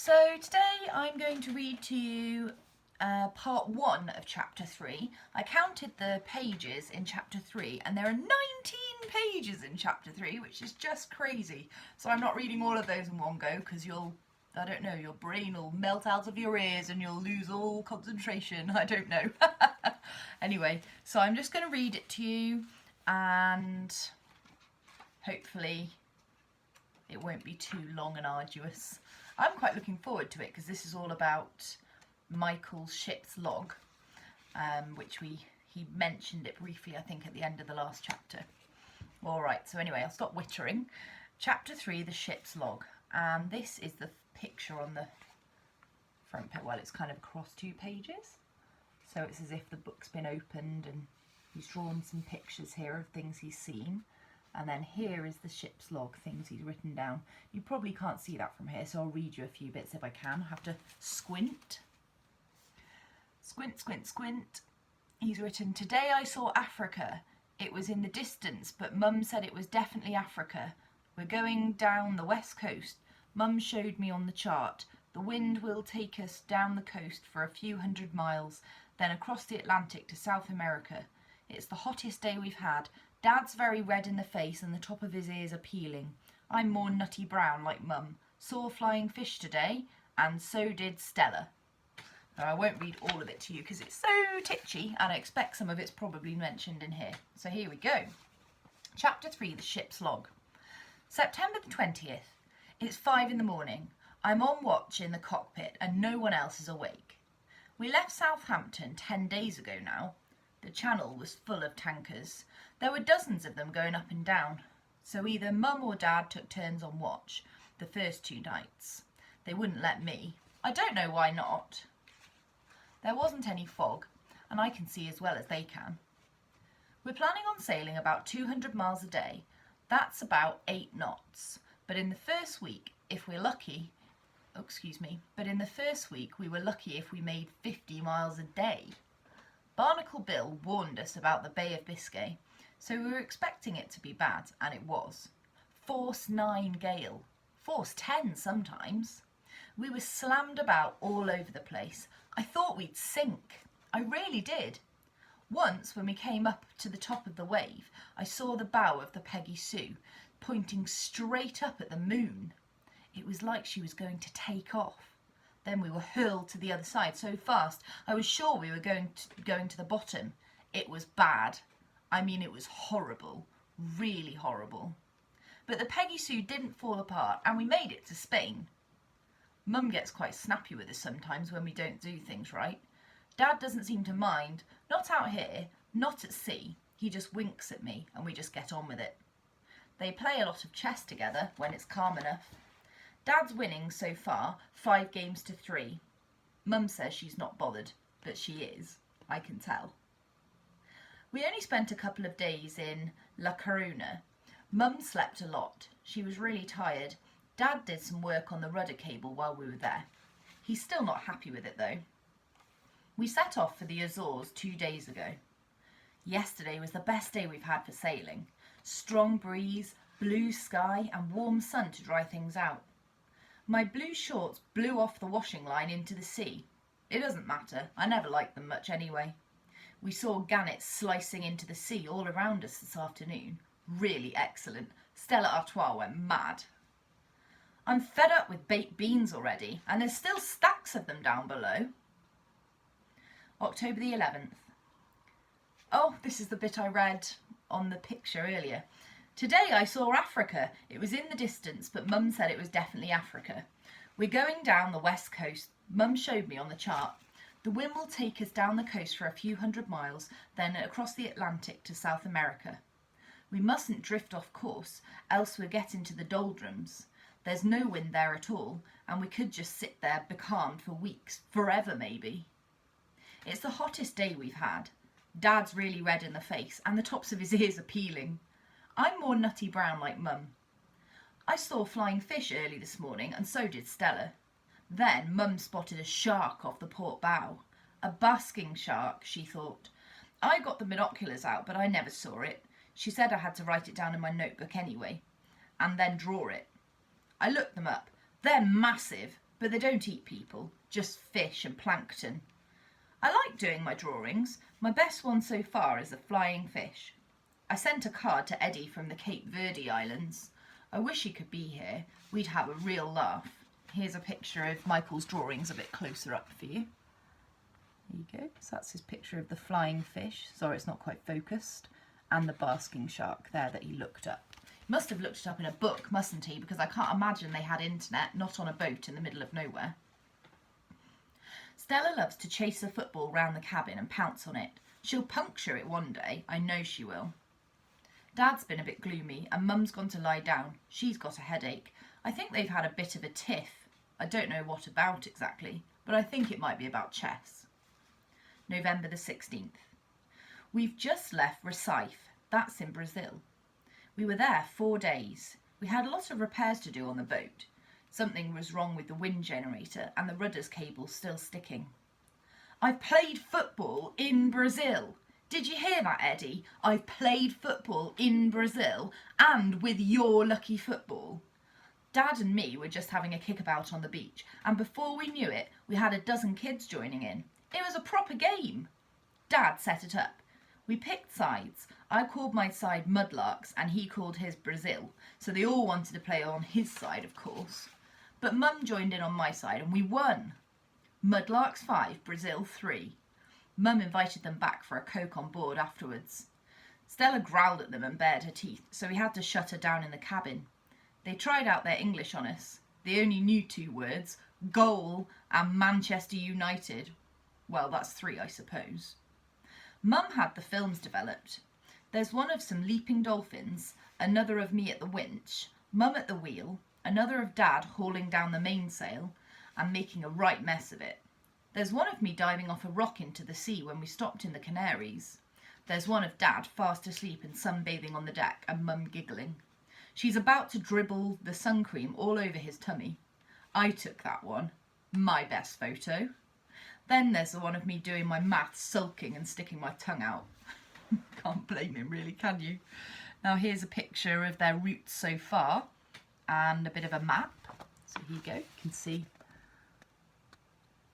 So today I'm going to read to you part 1 of chapter 3. I counted the pages in chapter 3 and there are 19 pages in chapter 3, which is just crazy. So I'm not reading all of those in one go because your brain will melt out of your ears and you'll lose all concentration. I don't know. Anyway, so I'm just going to read it to you and hopefully it won't be too long and arduous. I'm quite looking forward to it because this is all about Michael's ship's log, which he mentioned it briefly, I think, at the end of the last chapter. All right, so anyway, I'll stop wittering. Chapter 3, the ship's log, and this is the picture on the front page. Well, it's kind of across 2 pages, so it's as if the book's been opened and he's drawn some pictures here of things he's seen. And then here is the ship's log, things he's written down. You probably can't see that from here, so I'll read you a few bits if I can. I have to squint. Squint, squint, squint. He's written, "Today I saw Africa. It was in the distance, but Mum said it was definitely Africa. We're going down the west coast. Mum showed me on the chart. The wind will take us down the coast for a few hundred miles, then across the Atlantic to South America. It's the hottest day we've had. Dad's very red in the face and the top of his ears are peeling. I'm more nutty brown like Mum. Saw flying fish today, and so did Stella." Now, I won't read all of it to you because it's so titchy and I expect some of it's probably mentioned in here. So here we go. Chapter 3, the ship's log. September the 20th. It's 5 in the morning. I'm on watch in the cockpit and no one else is awake. We left Southampton 10 days ago now. The channel was full of tankers. There were dozens of them going up and down. So either Mum or Dad took turns on watch the first 2 nights. They wouldn't let me. I don't know why not. There wasn't any fog, and I can see as well as they can. We're planning on sailing about 200 miles a day. That's about 8 knots. But in the first week, we were lucky if we made 50 miles a day. Barnacle Bill warned us about the Bay of Biscay, so we were expecting it to be bad, and it was. Force 9 gale, force 10 sometimes. We were slammed about all over the place. I thought we'd sink. I really did. Once, when we came up to the top of the wave, I saw the bow of the Peggy Sue pointing straight up at the moon. It was like she was going to take off. Then we were hurled to the other side so fast, I was sure we were going to the bottom. It was bad. I mean, it was horrible. Really horrible. But the Peggy Sue didn't fall apart, and we made it to Spain. Mum gets quite snappy with us sometimes when we don't do things right. Dad doesn't seem to mind. Not out here, not at sea. He just winks at me, and we just get on with it. They play a lot of chess together when it's calm enough. Dad's winning so far, 5 games to 3. Mum says she's not bothered, but she is. I can tell. We only spent a couple of days in La Coruna. Mum slept a lot. She was really tired. Dad did some work on the rudder cable while we were there. He's still not happy with it though. We set off for the Azores 2 days ago. Yesterday was the best day we've had for sailing. Strong breeze, blue sky and warm sun to dry things out. My blue shorts blew off the washing line into the sea. It doesn't matter, I never liked them much anyway. We saw gannets slicing into the sea all around us this afternoon. Really excellent. Stella Artois went mad. I'm fed up with baked beans already, and there's still stacks of them down below. October the 11th. Oh, this is the bit I read on the picture earlier. Today I saw Africa. It was in the distance, but Mum said it was definitely Africa. We're going down the west coast. Mum showed me on the chart. The wind will take us down the coast for a few hundred miles, then across the Atlantic to South America. We mustn't drift off course, else we'll get into the doldrums. There's no wind there at all, and we could just sit there becalmed for weeks, forever maybe. It's the hottest day we've had. Dad's really red in the face, and the tops of his ears are peeling. I'm more nutty brown like Mum. I saw flying fish early this morning, and so did Stella. Then Mum spotted a shark off the port bow. A basking shark, she thought. I got the binoculars out, but I never saw it. She said I had to write it down in my notebook anyway, and then draw it. I looked them up. They're massive, but they don't eat people, just fish and plankton. I like doing my drawings. My best one so far is a flying fish. I sent a card to Eddie from the Cape Verde Islands. I wish he could be here. We'd have a real laugh. Here's a picture of Michael's drawings a bit closer up for you. There you go. So that's his picture of the flying fish. Sorry, it's not quite focused. And the basking shark there that he looked up. He must have looked it up in a book, mustn't he? Because I can't imagine they had internet, not on a boat in the middle of nowhere. Stella loves to chase a football round the cabin and pounce on it. She'll puncture it one day, I know she will. Dad's been a bit gloomy and Mum's gone to lie down. She's got a headache. I think they've had a bit of a tiff. I don't know what about exactly, but I think it might be about chess. November the 16th. We've just left Recife. That's in Brazil. We were there 4 days. We had a lot of repairs to do on the boat. Something was wrong with the wind generator and the rudder's cable's still sticking. I've played football in Brazil. Did you hear that, Eddie? I've played football in Brazil and with your lucky football. Dad and me were just having a kickabout on the beach, and before we knew it, we had a dozen kids joining in. It was a proper game. Dad set it up. We picked sides. I called my side Mudlarks and he called his Brazil, so they all wanted to play on his side, of course. But Mum joined in on my side and we won. Mudlarks 5, Brazil 3. Mum invited them back for a Coke on board afterwards. Stella growled at them and bared her teeth, so we had to shut her down in the cabin. They tried out their English on us. They only knew 2 words, goal and Manchester United. Well, that's 3, I suppose. Mum had the films developed. There's one of some leaping dolphins, another of me at the winch, Mum at the wheel, another of Dad hauling down the mainsail and making a right mess of it. There's one of me diving off a rock into the sea when we stopped in the Canaries. There's one of Dad fast asleep and sunbathing on the deck and Mum giggling. She's about to dribble the sun cream all over his tummy. I took that one. My best photo. Then there's the one of me doing my maths, sulking and sticking my tongue out. Can't blame him really, can you? Now here's a picture of their route so far and a bit of a map. So here you go, you can see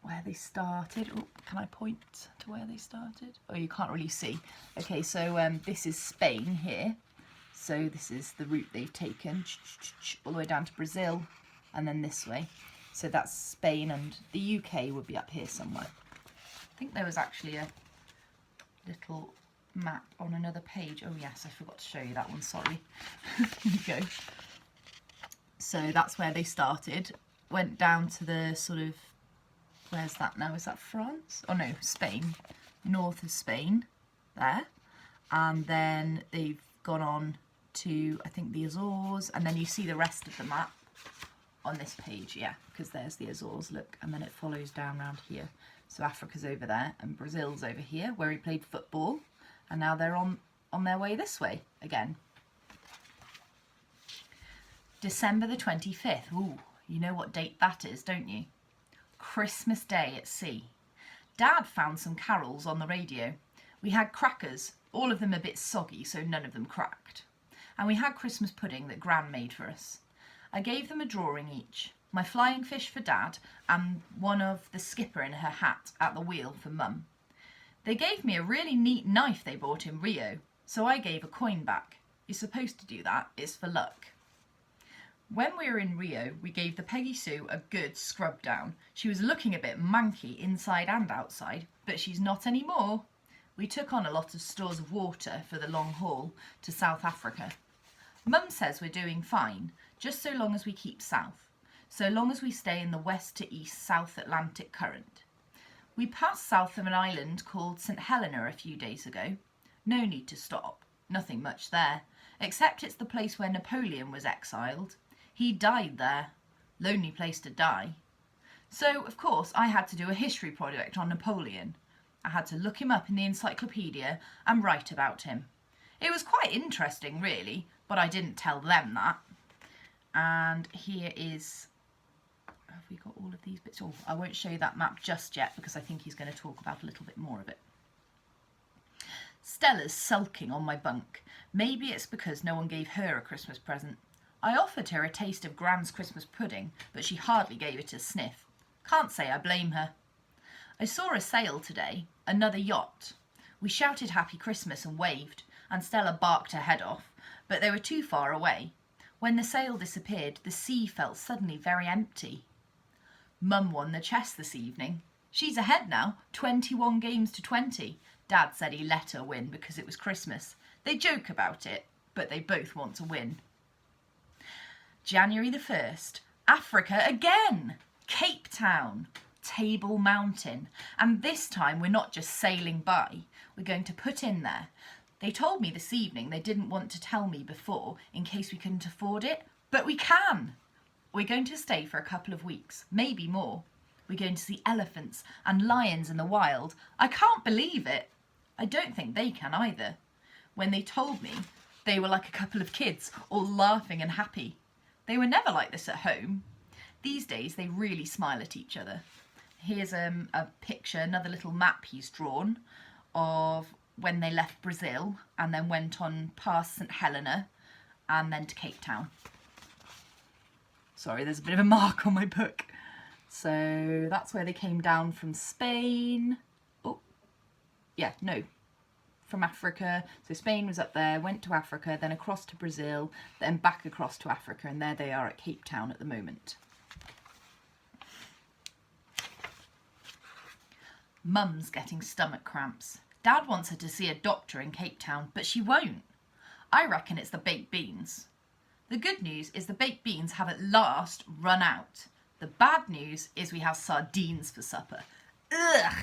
where they started. Oh, can I point to where they started? Oh, you can't really see. Okay, so this is Spain here. So this is the route they've taken all the way down to Brazil and then this way. So that's Spain, and the UK would be up here somewhere. I think there was actually a little map on another page. Oh yes, I forgot to show you that one, sorry. Here you go. So that's where they started. Went down to the sort of, where's that now? Is that France? Oh no, Spain. North of Spain, there. And then they've gone on to, I think, the Azores. And then you see the rest of the map on this page, yeah, because there's the Azores, look, and then it follows down around here. So Africa's over there and Brazil's over here where he played football, and now they're on their way this way again. December the 25th. Ooh, you know what date that is, don't you? Christmas Day at sea. Dad found some carols on the radio. We had crackers, all of them a bit soggy, so none of them cracked. And we had Christmas pudding that Gran made for us. I gave them a drawing each, my flying fish for Dad and one of the skipper in her hat at the wheel for Mum. They gave me a really neat knife they bought in Rio, so I gave a coin back. You're supposed to do that, it's for luck. When we were in Rio, we gave the Peggy Sue a good scrub down. She was looking a bit manky inside and outside, but she's not anymore. We took on a lot of stores of water for the long haul to South Africa. Mum says we're doing fine, just so long as we keep south, so long as we stay in the west to east South Atlantic current. We passed south of an island called St Helena a few days ago. No need to stop, nothing much there, except it's the place where Napoleon was exiled. He died there. Lonely place to die. So, of course, I had to do a history project on Napoleon. I had to look him up in the encyclopedia and write about him. It was quite interesting, really, but I didn't tell them that. And here is, have we got all of these bits? Oh, I won't show you that map just yet because I think he's going to talk about a little bit more of it. Stella's sulking on my bunk. Maybe it's because no one gave her a Christmas present. I offered her a taste of Gran's Christmas pudding, but she hardly gave it a sniff. Can't say I blame her. I saw a sail today, another yacht. We shouted Happy Christmas and waved, and Stella barked her head off, but they were too far away. When the sail disappeared, the sea felt suddenly very empty. Mum won the chess this evening. She's ahead now, 21 games to 20. Dad said he let her win because it was Christmas. They joke about it, but they both want to win. January the 1st, Africa again! Cape Town, Table Mountain. And this time we're not just sailing by, we're going to put in there. They told me this evening they didn't want to tell me before in case we couldn't afford it, but we can! We're going to stay for a couple of weeks, maybe more. We're going to see elephants and lions in the wild. I can't believe it. I don't think they can either. When they told me, they were like a couple of kids, all laughing and happy. They were never like this at home. These days they really smile at each other. Here's a picture, another little map he's drawn of when they left Brazil and then went on past St Helena and then to Cape Town. Sorry, there's a bit of a mark on my book. So that's where they came down from Spain. Oh, yeah, no, from Africa. So Spain was up there, went to Africa, then across to Brazil, then back across to Africa, and there they are at Cape Town at the moment. Mum's getting stomach cramps. Dad wants her to see a doctor in Cape Town, but she won't. I reckon it's the baked beans. The good news is the baked beans have at last run out. The bad news is we have sardines for supper. Ugh!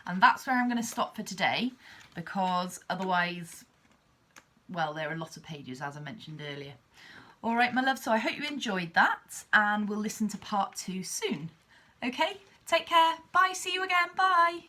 And that's where I'm going to stop for today, because otherwise, well, there are a lot of pages, as I mentioned earlier. All right, my love, so I hope you enjoyed that, and we'll listen to part 2 soon. Okay, take care. Bye, see you again. Bye.